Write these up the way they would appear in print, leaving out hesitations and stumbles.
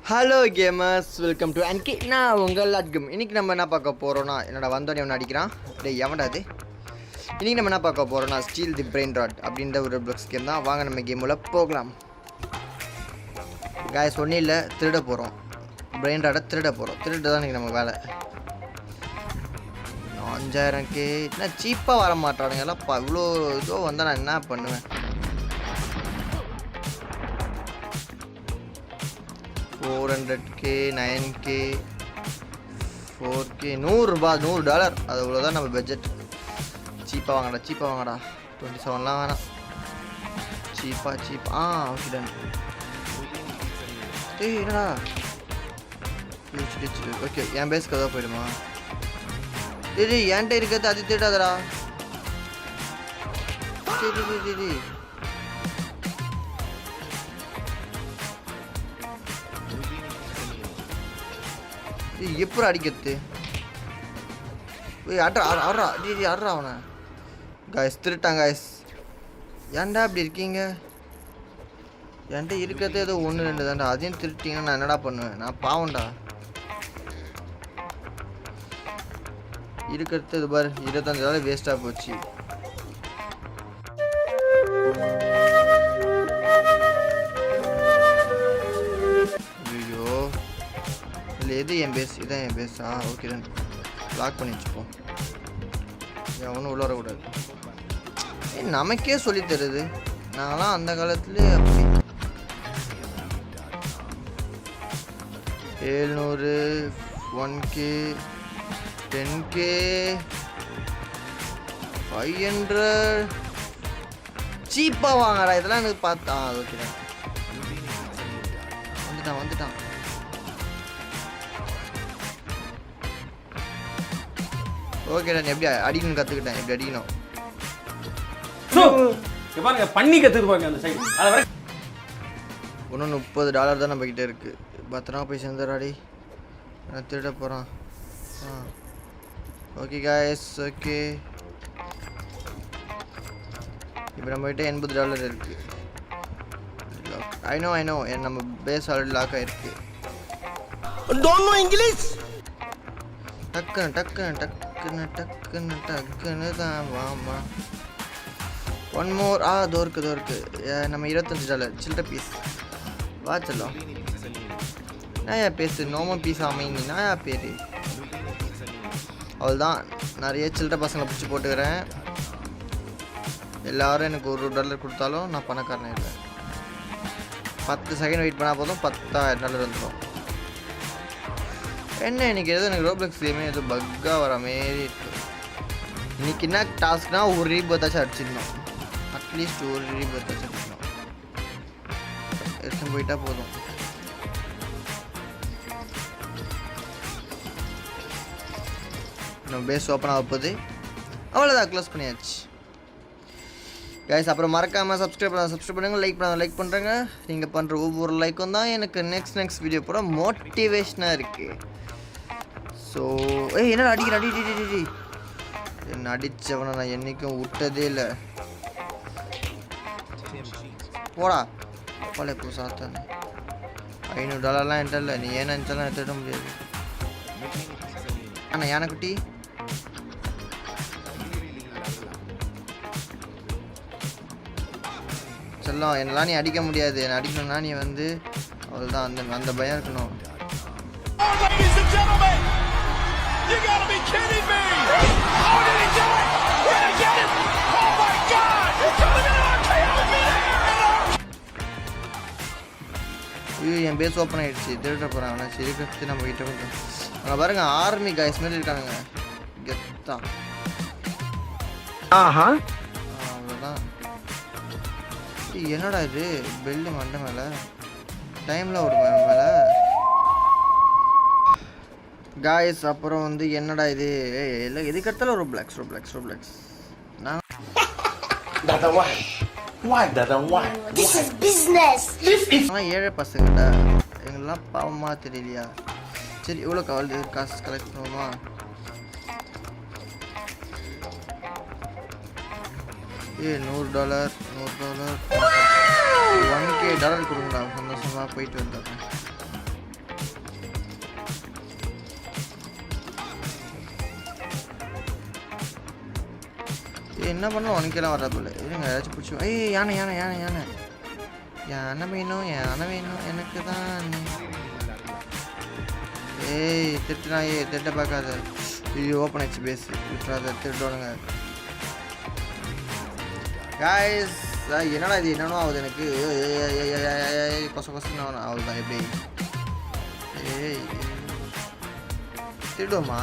Hello gamers, welcome to அன்கி. நான் உங்கள் அட்கம். இன்றைக்கி நம்ம என்ன பார்க்க போகிறோன்னா, என்னோட வந்தோடனே ஒன்று அடிக்கிறான். டே எவன்டா அது? இன்றைக்கி நம்ம என்ன பார்க்க போகிறோன்னா, ஸ்டீல் தி பிரெயின் ராட் அப்படின்ற ஒரு பிளக்ஸ் கேம் தான். வாங்க நம்ம கேம் உள்ள போகலாம். காய்ஸ் ஒன்றும் இல்லை, திருட போகிறோம். பிரெயின் ராட்டை திருட போகிறோம். திருட தான் இன்றைக்கி நம்ம வேலை. 5000K என்ன சீப்பாக வர மாட்டானுங்க எல்லாம். இவ்வளோ இதோ வந்தால் நான் என்ன பண்ணுவேன்? 400K 9K 4K $100 அது அவ்வளோதான் நம்ம பட்ஜெட். சீப்பாக வாங்கடா 27லாம் வேணாம். சீப்பா ஓகே டன். ஏய் என்னடா ஓகே, என் பேஸ்க்கு அதான் போயிடுமா? டேய் என்கிட்ட இருக்கிறது அது தேடாதடா. டேய் எப்படி அடிக்கிறது? ஆடுறா அவனை. காய்ஸ் திருட்டான் காய்ஸ். ஏன்டா அப்படி இருக்கீங்க? என்கிட்ட இருக்கிறது ஏதோ 1-2 தான்டா. அதையும் திருட்டிங்கன்னா நான் என்னடா பண்ணுவேன்? நான் பாவம்டா. இருக்கிறது இது பாரு, $25 வேஸ்ட்டாக போச்சு. எது என் பேஸ்? இதான் என் பேஸா? ஓகே தான், லாக் பண்ணி வச்சுப்போம். அவனும் உள்ள வரக்கூடாது. நமக்கே சொல்லி தருது. நான்லாம் அந்த காலத்துல அப்படி 700 1K 10K 500 சீப்பாக வாங்கடா. இதெல்லாம் எனக்கு பார்த்தா ஓகே தான். வந்துட்டான். ஓகே நான் எப்படி அடிக்கணும் கற்றுக்கிட்டேன். எப்படி அடிக்கணும் பண்ணி கற்றுக்குவாங்க அந்த சைடு. இன்னும் $30 தான் நம்ம கிட்டே இருக்குது. பத்திரமா போய் சேர்ந்துடாடி, நான் திருட போகிறான். Okay guys okay. இப்போ நம்மகிட்ட $80 இருக்குது. ஐ நோ நம்ம பேஸ் ஆல்ரெடி லாக் ஆகிருக்கு. இங்கிலீஷ் டக்குன்னு தான் வாமா. One more. தோருக்கு நம்ம $25 சில்லற பீஸ். வாச்சலாம் நாயா பேசு. நோம பீஸ் அமைங்க நாயா பேரு. அவள்தான் நிறைய சில்லற பசங்களை பிடிச்சி போட்டுக்கிறேன். எல்லாரும் எனக்கு $1 கொடுத்தாலும் நான் பணக்காரனே இல்லை. 10 செகண்ட் வெயிட் பண்ணால் போதும் $10,000 வந்துடும். என்ன இன்னைக்கு ஏதோ எனக்கு ரோப்ளெக்ஸ்லேயுமே ஏதோ பக்காக வர மாரி இருக்கு. இன்னைக்கு என்ன டாஸ்க்னா ஒரு ரீபர்த்தாச்சும் அடிச்சிடணும். அட்லீஸ்ட் ஒரு ரீபர்த்தாச்சும் அடிச்சிடணும். எடுத்து போயிட்டா போதும். நம்ம பேஸ் ஓப்பன் ஆக போகுது. அவ்வளோதான், க்ளோஸ் பண்ணியாச்சு கைஸ். அப்புறம் மறக்காமல் சப்ஸ்கிரைப் பண்ணுங்க, லைக் பண்ணுறேங்க. நீங்கள் பண்ணுற ஒவ்வொரு லைக்கும் தான் எனக்கு நெக்ஸ்ட் வீடியோ போட மோட்டிவேஷனாக இருக்குது. ஸோ என்னடா அடிக்கிறேன்? என்ன அடித்தவனை நான் என்றைக்கும் விட்டதே இல்லை. போடா பழைய போ சாத்தான். $500 என்கிட்ட இல்லை. நீ ஏன் நினச்சாலும் எடுத்துட முடியாது. ஆனால் யானைக்குட்டி செல்லம் என்னெல்லாம் நீ அடிக்க முடியாது. என்னை அடிக்கணும்னா நீ வந்து அவ்வளோதான், அந்த பயம் இருக்கணும். You gotta be kidding me! Oh, did he do it? Did he get it? Oh my God! It's coming in RKO midair! ஐயோ, என் பேஸ் ஓப்பன் ஆகிடுச்சு. திருட போகிறேன் அவனை. சரி கற்று நம்ம கிட்ட கொஞ்சம் அங்கே பாருங்க, ஆர்மி காய்ஸ் மாரி இருக்கானுங்க. கெத்தா அவ்வளோதான். என்னடா இது பெல்லு மண்டை மேலே டைமில் ஓடுமா மேலே காய்ஸ். அப்புறம் வந்து என்னடா இது இல்லை எதுக்கு எடுத்தாலும் ரோப்ளெக்ஸ். நான் ஏழை பசங்கடா, எங்கெல்லாம் பாவமாக தெரியலையா? சரி இவ்வளோ காசு கலெக்ட் பண்ணுவோமா? $100 $1K கொடுங்கடா. சந்தோஷமாக போயிட்டு வந்தேன். என்ன பண்ணலாம் உனக்கெல்லாம் வர்ற போல இருங்க ஏதாச்சும் பிடிச்சி ஏய் யானை யானை யானை யானை யானை வேணும் யானை வேணும் எனக்கு தான் ஏய் திட்டுனா திட்ட பார்க்காத இது ஓப்பன் ஆச்சு பேஸ் விட்டுறாத திட்டுவானுங்க காய்ஸ் என்னடா இது என்னென்ன ஆகுது எனக்கு கொச கொசன்னு ஆகுது தான் எப்படி ஏய் திடுவோமா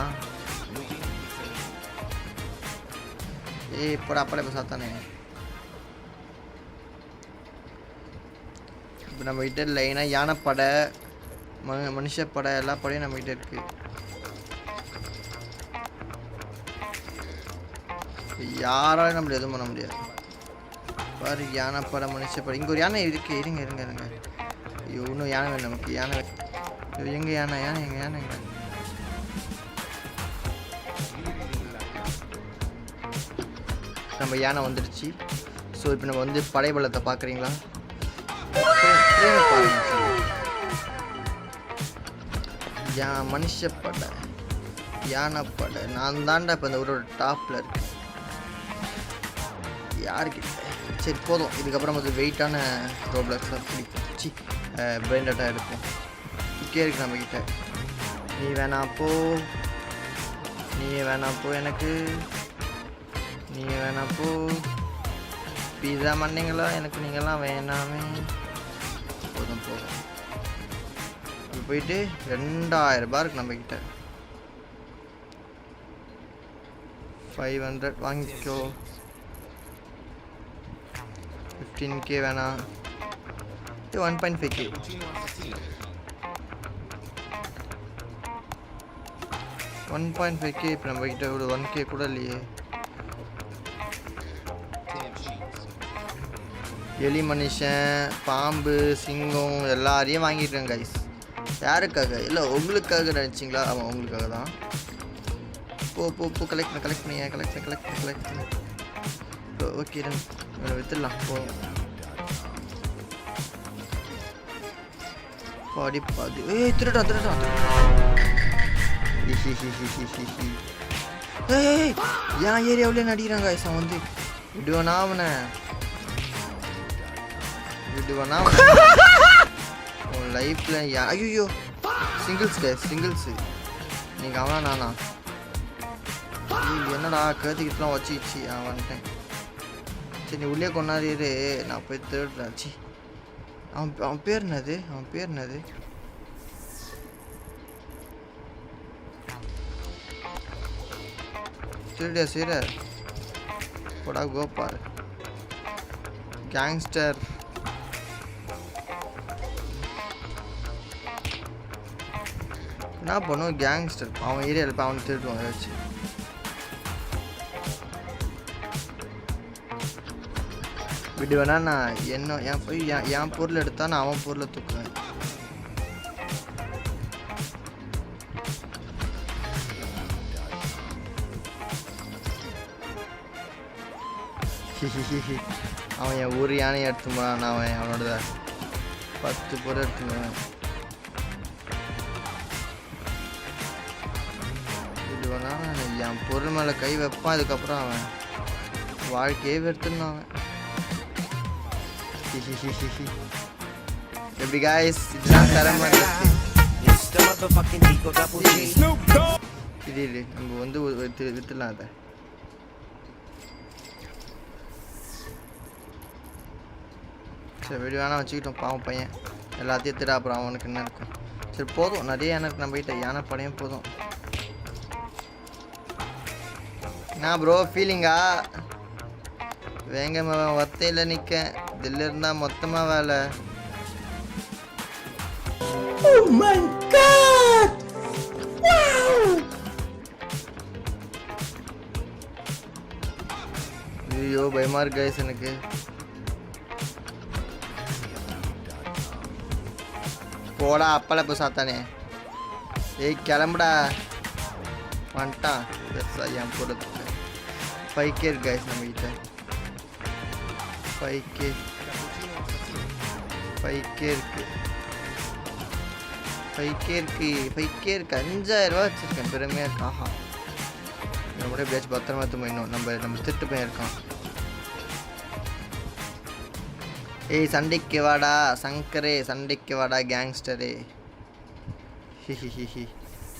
ஏய் இப்போட அப்பட இப்போ சாத்தானே இப்போ நம்ம கிட்ட லைனாக யானைப்படை மனுஷப்படை எல்லா படையும் நம்மகிட்ட இருக்கு யாராலும் நம்மள எதுவும் பண்ண முடியாது பாரு யானைப்படை மனுஷப்படை இங்கே ஒரு யானை இருக்கு இருங்க இருங்க இருங்க ஐயோ இன்னும் யானை வேணும் நமக்கு யானை எங்கே யானை யானை எங்கே யானை எங்கே நம்ம யானை வந்துடுச்சு ஸோ இப்போ நம்ம வந்து படைபலத்தை பார்க்குறீங்களா மனுஷப்படை யானைப்படை நான் தாண்டா இப்போ இந்த ஊரோட டாப்பில் இருக்கேன் யாருக்கிட்ட சரி போதும் இதுக்கப்புறம் வந்து வெயிட்டான ப்ராப்ளம்ஸ்லாம் பிடிச்சி பிரெயின் டேட்டா எடுப்போம் இங்கே இருக்கு நம்மக்கிட்ட நீ வேணாம் போ எனக்கு நீ வேணாம் போ பீஸா பண்ணீங்களா எனக்கு நீங்கள்லாம் வேணாமே போதும் இப்போ போயிட்டு 2000 ரூபாய் இருக்கு நம்மக்கிட்ட 500 வாங்கிக்கோ 15K வேணாம் 1.5K 1.5K இப்போ நம்மக்கிட்ட ஒரு 1K கூட இல்லையே எலி மனுஷன் பாம்பு சிங்கம் எல்லாரையும் வாங்கிட்டேன் கைஸ் யாருக்காக இல்லை உங்களுக்காக நினச்சிங்களா ஆமாம் உங்களுக்காக தான் போ கலெக்ட் பண்ணி ஓகே வித்துடலாம் பாடி ஏய் திருடா ஏய் என் ஏரியாவிலே நடிக்கிறாங்க கைஸ் அவன் வந்து விடுவானா அவனை உன் லைஃப்ல ஐயோ சிங்கிள்ஸ் நீங்கள் அவனா நானா என்னடா கேத்துக்கிட்டுலாம் வச்சிச்சு வந்துட்டேன் சரி நீ உள்ளே கொண்டாடிரு நான் போய் தேடுறாச்சு அவன் பேர் என்னது சரிடா சரி போடா கோபால் கேங்ஸ்டர் என்ன பண்ணும் கேங்ஸ்டர் அவன் ஏரியாவில் இப்போ அவனை திருட்டுவாங்க வச்சு விடுவேனா நான் என் போய் என் பொருள் எடுத்தா நான் அவன் பொருளை தூக்குவேன் அவன் என் ஊர் யானையை எடுத்து போனான் நான் அவனோட 10 பொருள் எடுத்துக்குவேன் விடுவேனா என் பொருள் மேலே கை வைப்பான் அதுக்கப்புறம் அவன் வாழ்க்கையே வெறுத்துனான் எப்படி காய்ஸ் இதுதான் தரமாக இது நம்ம வந்து வித்துடலாம் அதை சரி வெடி வேணா வச்சுக்கிட்டோம் பாவம் பையன் எல்லாத்தையும் திட அப்புறம் அவனுக்கு என்ன இருக்கும் சரி போதும் நிறைய யானை இருக்கு நம்ம கிட்ட யானை படையும் போதும் நான் ப்ரோ ஃபீலிங்கா வேங்க ஒத்தையில் நிற்க இதில் இருந்தால் மொத்தமாக வேலை ஐயோ பயமா இருக்கு கைஸ் எனக்கு போடா அப்பல இப்போ சாத்தானே ஏய் கிளம்புடா வந்துட்டான் பெருசா என் போடுறதுக்கு 5K இருக்கு கைஸ் நம்ம கிட்ட 5K இருக்கு 5K இருக்கு 5000 ரூபா வச்சிருக்கேன் பெருமையா இருக்கு ஆஹா நம்மளே எப்படியாச்சும் பத்திரமா எடுத்து போயிடணும். நம்ம திட்டு போயிருக்கோம். ஏய் சண்டைக்கு வாடா சங்கரே, சண்டைக்கு வாடா கேங்ஸ்டரே. ஹிஹிஹிஹி.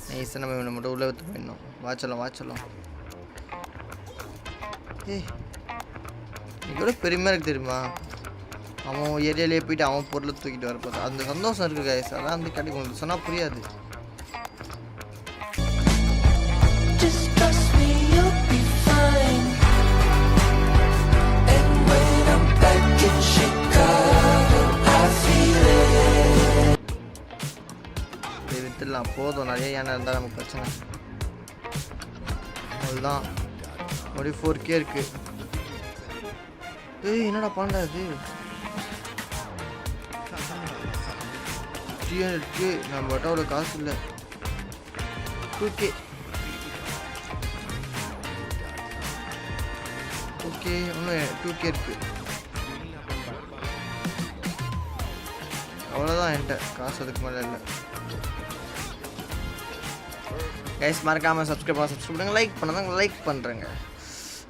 நைஸாக நம்ம மட்டும் உள்ளே எடுத்து போயிடணும். வாச்சலாம். ஏய் எவ்வளோ பெருமையாக இருக்குது தெரியுமா? அவன் ஏரியாலேயே போயிட்டு அவன் பொருளை தூக்கிட்டு வரப்போது அந்த சந்தோஷம் இருக்குது கைஸ். அதெல்லாம் வந்து கிடைக்கும் சொன்னால் புரியாது. வித்துடலாம் போதும். நிறைய யானை இருந்தால் நமக்கு பிரச்சனை. அதுதான் ஒரு 4K இருக்கு. ஏய் என்னடா பாண்டா இது 300K. நம்ம கிட்ட அவ்வளோ காசு இல்லை. 2K okay. இன்னும் 2K இருக்கு. அவ்வளோதான் என்கிட்ட காசு. அதுக்கு மேலே இல்லை கைஸ். மறக்காமல் சப்ஸ்கிரைப் பண்ணுங்க. லைக் பண்ணாதாங்க லைக் பண்ணுறேங்க.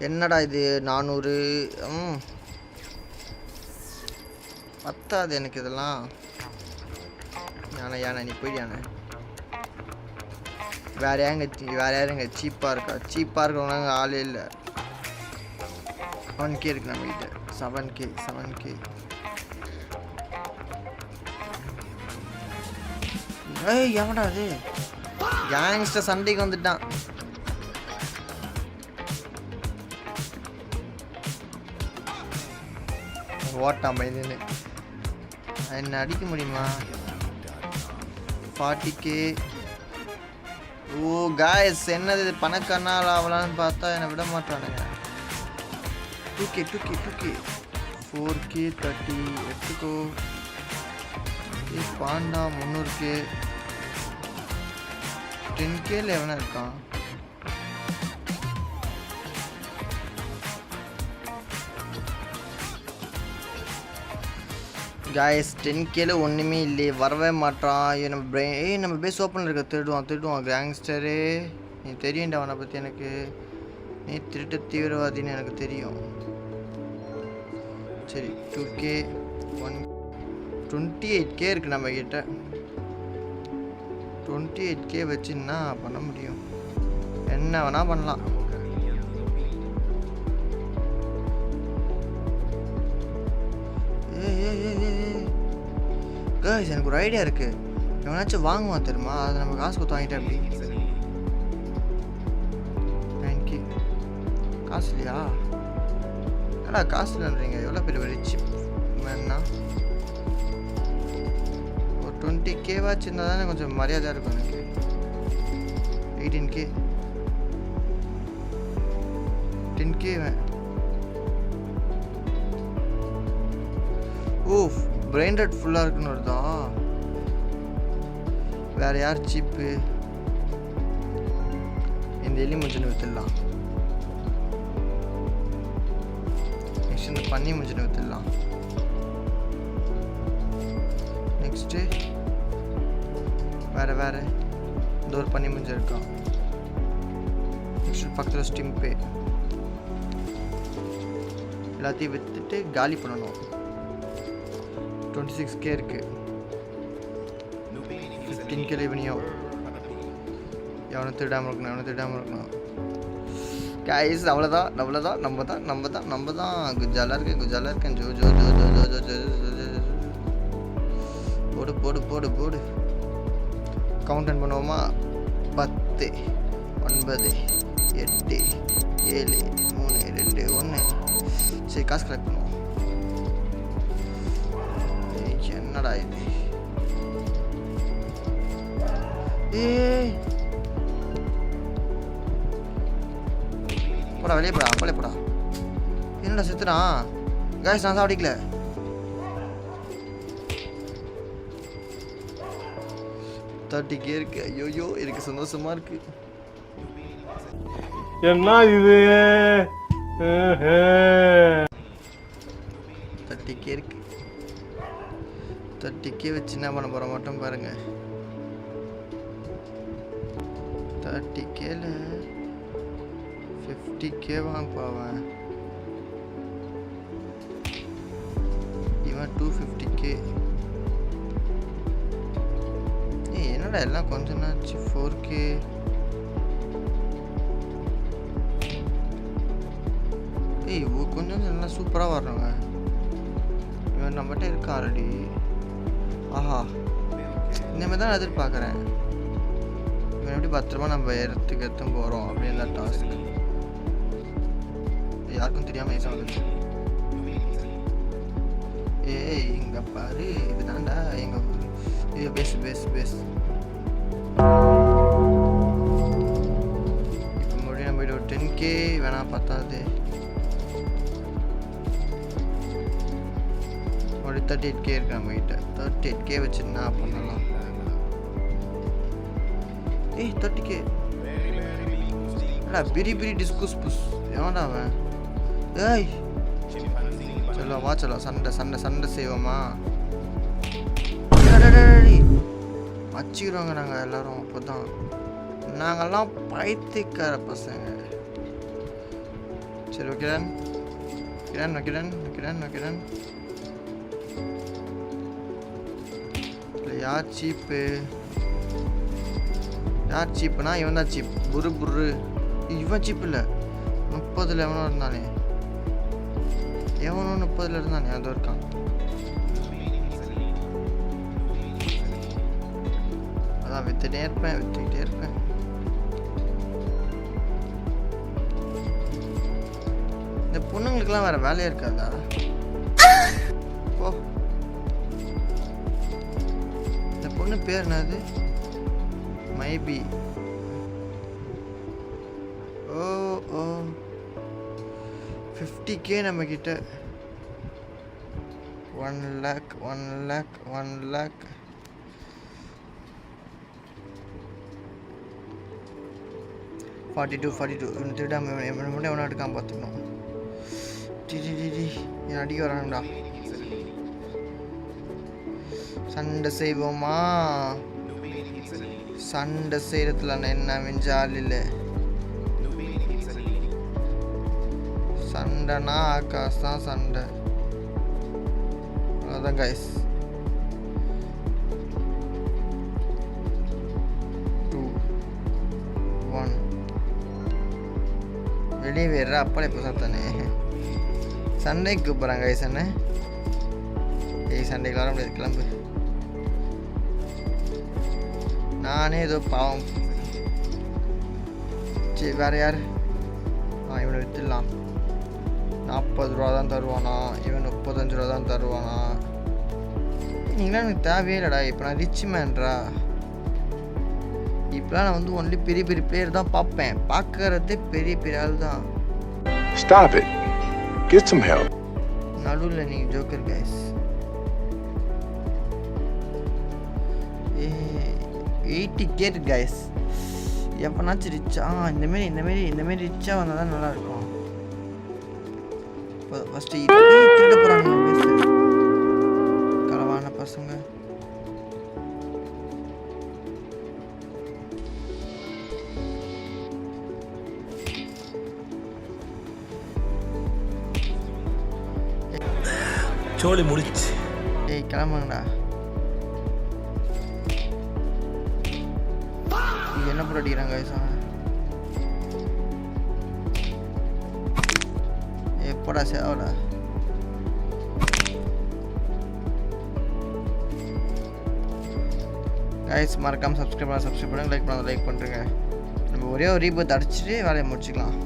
என்னடா இது 400 பத்தாது எனக்கு இதெல்லாம். யானை நீ போய் யானை. வேறு யாருங்க சீப்பாக இருக்கிறவங்க ஆளே இல்லை. 1K இருக்கு நம்மகிட்ட. 7K. ஏய் எவன்டா அது? கேங்ஸ்டர் சண்டைக்கு வந்துட்டான். ஓட்டாம இதுன்னு என்ன அடிக்க முடியுமா? 40K. ஓ காய்ஸ் என்னது பணக்காரனால் ஆகலான்னு பார்த்தா என்னை விட மாட்டானுங்க. 2K 4K 30 எடுத்துக்கோ. பாண்டா 300K. 10Kல எவனா இருக்கான்? காய்ஸ் 10Kல ஒன்றுமே இல்லையே, வரவே மாட்டான். நம்ம பேஸ் ஓப்பனில் இருக்க திருடுவான் கேங்ஸ்டரு. நீ தெரியும்டா அவனை பற்றி எனக்கு. நீ திருட்டு தீவிரவாதின்னு எனக்கு தெரியும். சரி 2K 28K இருக்குது நம்மக்கிட்ட. 28K வச்சு என்ன பண்ண முடியும்? என்ன வேணால் பண்ணலாம். கைஸ் எனக்கு ஒரு ஐடியா இருக்குது. எவனாச்சும் வாங்குவான் தெரியுமா? அதை நம்ம காசு கொடுத்து வாங்கிட்டேன். அப்படி 9K காசு இல்லையா? என்னடா காசு இல்லைன்றீங்க? எவ்வளோ பெரிய ரிச் மேன்னா? ஒரு 20K வாச்சு இருந்தால் தானே கொஞ்சம் மரியாதையாக இருக்கும் எனக்கு. 18K 10K. ஓ பிரைண்டட் ஃபுல்லாக இருக்குன்னு வருதா? வேறு யார் சீப்பு? இந்த எலி முஞ்சின்னு விற்றுடலாம். நெக்ஸ்ட் இந்த பன்னி முஞ்சின்னு விற்றுடலாம். நெக்ஸ்ட்டு வேறு இந்த ஒரு பன்னி முஞ்சி இருக்கான். நெக்ஸ்ட் பக்கத்தில் ஸ்டிம்பே. எல்லாத்தையும் விற்றுட்டு காலி பண்ணணும். 26K இருக்கு. 15K இவனியும் எவனை திருடாமல் இருக்கணும். கைஸ் அவ்வளோதான். நம்ம தான் குஜாலாக இருக்கேன். ஜோ போடு. கவுண்டன் பண்ணுவோமா? 10 9 8 7 3 2 1. சரி காசு கலெக்ட் பண்ணுவோம். என்னடா இது? ஏய் போடா வெளியே போடா. என்னடா செத்துறான்? காய்ஸ் நான் சாப்பிடிக்கல. தட்டிக்கே இருக்கு. ஐயோ எனக்கு சந்தோஷமா இருக்கு. என்ன இது? 30K இருக்கு. 30K வச்சு என்ன பண்ண போற மட்டும் பாருங்க. 30Kல 50K வாங்கப்பா அவன். இவன் 250K. என்னடா எல்லாம் கொஞ்சம் நாச்சு 4K. கொஞ்சம் நல்லா சூப்பராக வர்றோங்க. இவன் நம்மகிட்ட இருக்கா ஆல்ரெடி. ஆஹா, இந்த மாதிரி தான் நான் எதிர்பார்க்குறேன். இவன் எப்படி பத்திரமா நம்ம எடுத்தும் போகிறோம் அப்படின்னு தான் டாஸ்க். யாருக்கும் தெரியாமல் ஈஸாக வந்துச்சு. ஏய் இங்கே பாரு, இது தாண்டா எங்கள் இது பேசு. இப்போ மறுபடியும் நம்ம ஒரு 10K வேணா பார்த்தாது. ஒரு 38K இருக்கு நம்மகிட்ட. 38K வச்சு என்ன பண்ணலாம்? 30K. பிரி டிஸ்கஸ் புஷ். எவன்டா அவன்? ஏய் சொல்லவா சண்டை செய்வோமா? வச்சுக்கிறோங்க நாங்கள் எல்லாரும். அப்போதான் நாங்கள்லாம் பைத்தியக்கார பசங்க. சரி வைக்கிறேன். யார் சீப்புனா இவன் தான் சீப். புரு இவன் சீப் இல்லை. 30 எவனோ இருந்தானே. 30 இருந்தானே. அது இருக்கான். அதான் வித்துக்கிட்டே இருப்பேன். இந்த பொண்ணுங்களுக்குலாம் வேற வேலையே இருக்காதா? ஓ, இந்த பொண்ணு பேர் என்னது? மைபி. ஓ 50K நம்ம கிட்ட. 1 lakh 42 திருடாம மட்டும் எவனா எடுக்காம பார்த்துக்கணும். என் அடிக்க வரானுடா. சண்டை செய்வோமா? சண்டை செய்யறதுல என்ன மிஞ்சால் இல்லை. சண்டைனா ஆகாஷ் தான் சண்டை. அதான் கைஸ். 2 1 வெளியே வேற அப்பா இப்போ சாத்தானே சண்டைக்கு கூப்பிட்றாங்க கைஸ். என்ன சண்டைக்கு வர முடியாது, கிளம்பு. நானே ஏதோ பாவம். சரி வேற யார்? இவனை வித்துடலாம். 40 ரூபா தான் தருவானா? இவன் 35 ரூபா தான் தருவானா? நீங்களாம் எனக்கு தேவையே இல்லைடா. இப்போ நான் ரிச் மேன்ரா. இப்போலாம் நான் வந்து ஒன்லி பெரிய பிளேயர் தான் பார்ப்பேன். பார்க்கறது பெரிய ஆள் தான். Stop it. Get some help. நடுவில் நீங்கள் ஜோக்கர் கைஸ். 80K guys. எப்போனாச்சும் ரிச்சா இந்தமாரி ரிச்சாக வந்தால் தான் நல்லாயிருக்கும். ஃபஸ்ட்டு திருட போகிறாங்க களவான பசங்க. சோலி முடிச்சு. கிளம்புங்கடா. என்ன போட்டு அடிக்கிறாங்க எப்படா சேவடா? கைஸ் மறக்காமல் சப்ஸ்கிரைப் பண்ணுங்க, லைக் பண்ணுறேங்க. நம்ம ஒரே ஒரு ரீபத் அடிச்சுட்டு வேலையை முடிச்சுக்கலாம்.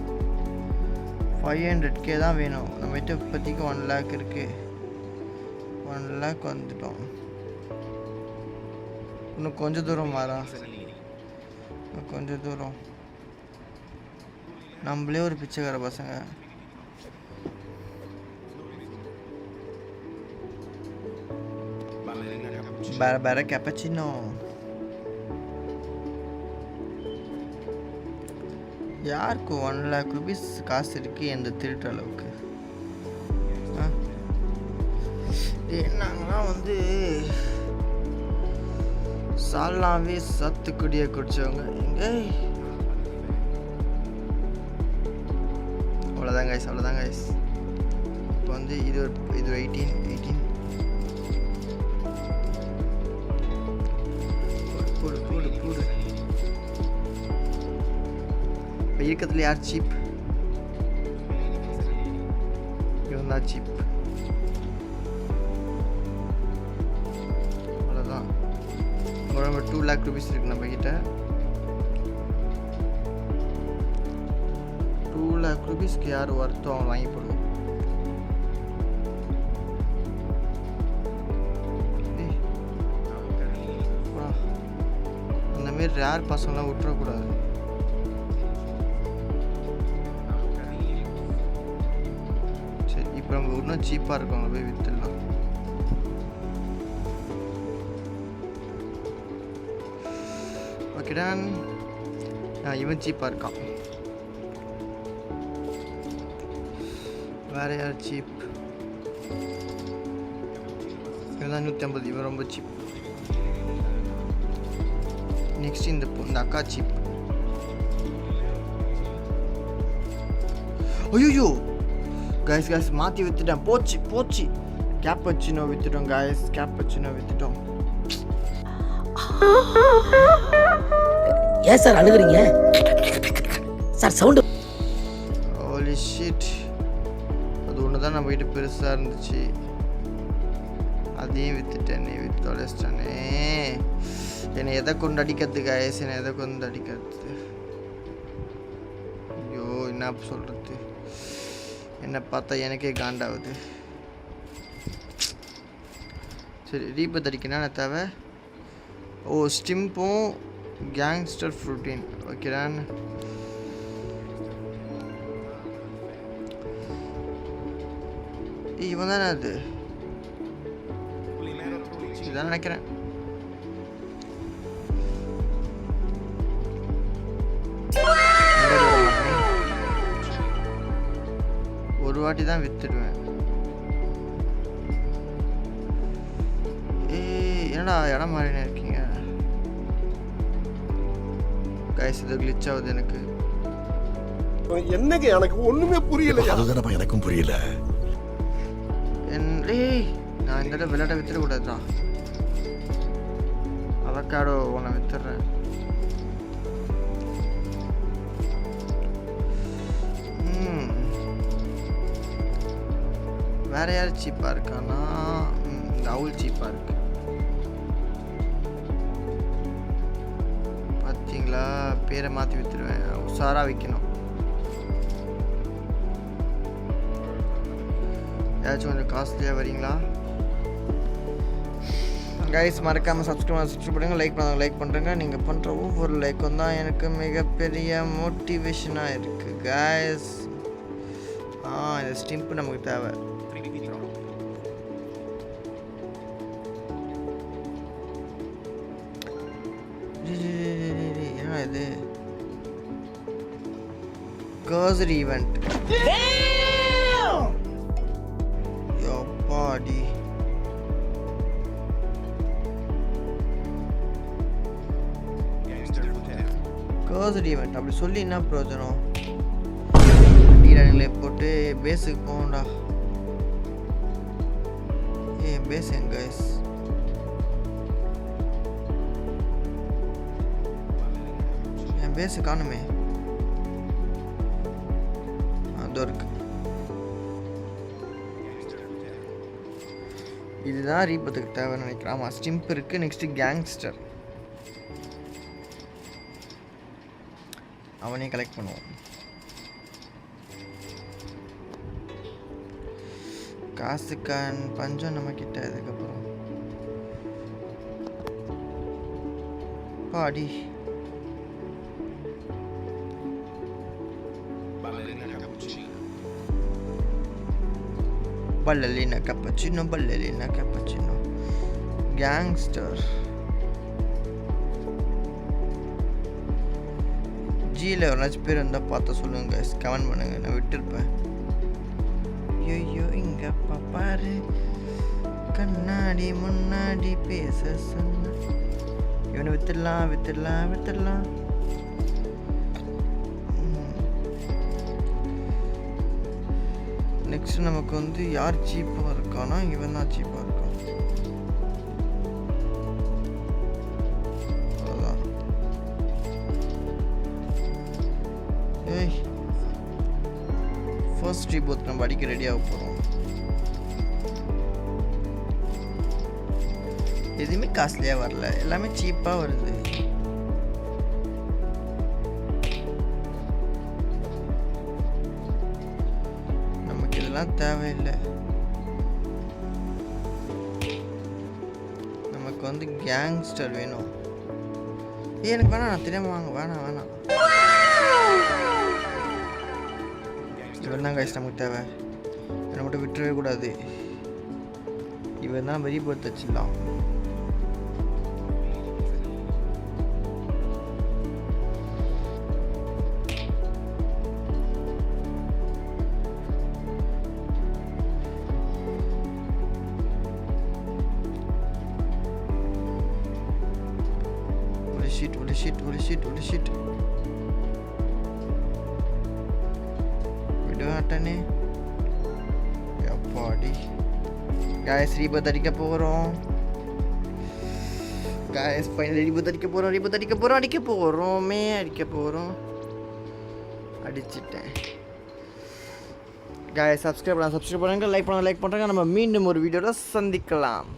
500K தான் வேணும். நம்ம கிட்ட இப்போதைக்கு 1 lakh இருக்குது. 1 lakh வந்துட்டோம். இன்னும் கொஞ்சம் தூரம் மாறா. கொஞ்சம் தூரம். நம்மளே ஒரு பிச்சைக்கார பசங்க. பேர கேப்பச்சினோ. யாருக்கு 1 lakh rupees காசு இருக்கு எந்த திருட்டு அளவுக்கு? நாங்களாம் வந்து சாலாவே சத்துக்குடியை குடிச்சவங்க. இங்கே அவ்வளோதான் கைஸ். இப்போ வந்து இது 18 போடு. இப்போ இருக்கிறதுல யார் சீப்? இவன் தான் சீப். அவ்வளோதான். நம்ம 2 lakh rupees இருக்கு நம்ம கிட்ட. 2 lakh rupeesக்கு யார் ஒர்த்தோ அவன் வாங்கி போடுவோம். அந்த மாதிரி ரேர் பசங்களாம் விட்டுறக்கூடாது. சரி, இப்போ நம்ம இன்னும் சீப்பாக இருக்கவங்க போய் விற்றுடலாம். ஓகேடா, இவன் சீப்பாக இருக்கான். வேறு யார் சீப்? இவன் தான் 150. இவன் ரொம்ப சீப். நெக்ஸ்ட் இந்த அக்கா சீப். ஐயோ கைஸ் மாற்றி விற்றுட்டேன். போச்சு. கேப்பச்சினோ விற்றுட்டோம் கைஸ். விற்றுட்டோம். ஏன் சார் அழுகுறீங்க சார்? சவுண்டு. Holy shit. அது ஒன்று தான் நம்ம கிட்ட பெருசாக இருந்துச்சு. அதையும் விற்றுட்டேனே. தொலைச்சிட்டானே. என்னை எதை கொண்டு அடிக்கிறது கைஸ்? ஐயோ, என்ன சொல்கிறது? என்னை பார்த்தா எனக்கே காண்டாகுது. சரி, ரீபத் அடிக்கணும் நான் தேவை. ஸ்டிம்பும் கேங்ஸ்டர் ஃப்ரூட்டின். ஓகேடான். இவன் தானே அது? இதுதான் நினைக்கிறேன். ஒரு வாட்டி தான் வித்துடுவேன். என்னடா இடம் மாறினே இருக்கீங்க கைஸ்? இது கிளிச் ஆகுது எனக்கு. என்னங்க எனக்கு ஒண்ணுமே புரியல. அதுதானப்பா எனக்கும் புரியல. நான் இந்த தடவை விளையாட்ட வித்துடக்கூடாதுடா. அவக்காடோ உன்னை வித்துடுறேன். வேற யார் சீப்பா இருக்கானா? இந்த அவுல் சீப்பா இருக்கு. பார்த்தீங்களா? பேரை மாற்றி வித்துடுவேன். உஷாராக விற்கணும். ஏதாச்சும் கொஞ்சம் காஸ்ட்லியாக வரீங்களா கைஸ்? மறக்காமல் சப்ஸ்கிரைப் பண்ணுங்கள். லைக் பண்ணுறேங்க. நீங்கள் பண்ணுற ஒவ்வொரு லைக்கும் தான் எனக்கு மிகப்பெரிய மோட்டிவேஷனாக இருக்குது கைஸ். இந்த ஸ்டிம்ப் நமக்கு தேவை. என்ன இது? கர்சரி ஈவெண்ட். யோப்பாடி. கர்சரி ஈவெண்ட் அப்படி சொல்லி என்ன பிரயோஜனம்? நீரானிலே போட்டு பேஸுக்கு போகணும்டா. பேஸ் எங்க கைஸ்? என் பேஸு காணுமே. அதோ இருக்கு. இதுதான் ரீபத்துக்கு தேவைன்னு நினைக்கிறேன். ஆமாம், ஸ்டிம்ப் இருக்குது. Next gangster. அவனே கலெக்ட் பண்ணுவோம். காசுக்கான் பஞ்சம் நம்ம கிட்ட. அதுக்கப்புறம் பாடி ballerina cappuccino gangster ஜியில் எவ்வளோச்சு பேர் இருந்தால் பார்த்து சொல்லுங்க கைஸ், கமெண்ட் பண்ணுங்க. நான் விட்டுருப்பேன். ஐயோ இங்க பாரு கண்ணாடி முன்னாடி பேச சொன்ன. இவனை வித்துடலாம். நெக்ஸ்ட் நமக்கு வந்து யார் சீப்பாக இருக்கானா இவன் தான் சீப்பாக இருக்கான். அவ்வளோதான். ஏய் ஃபர்ஸ்ட் ரீபோத் நம்ம அடிக்க ரெடியாக போகிறோம். எதுவுமே காஸ்ட்லியாக வரல, எல்லாமே சீப்பாக வருது. நமக்கு இதெல்லாம் தேவையில்லை. நமக்கு வந்து கேங்ஸ்டர் வேணும். எனக்கு வேணாம், நான் தெரியாம வாங்க. வேணாம். இவன் தான் கைஸ் நமக்கு தேவை. என்னை மட்டும் விட்டுறவே கூடாது. இவன் தான் வெறி பொறுத்து வச்சிடலாம். Holy shit. விடுவாட்டனே எப்பாடி. guys ரீபத் அடிக்க போகிறோம். guys ஃபைனலி ரீபத் அடிக்க போகிறோம். அடிச்சிட்டேன். guys சப்ஸ்கிரைப் பண்ணுங்க, லைக் பண்ணுங்க. நம்ம மீண்டும் ஒரு வீடியோவில் சந்திக்கலாம்.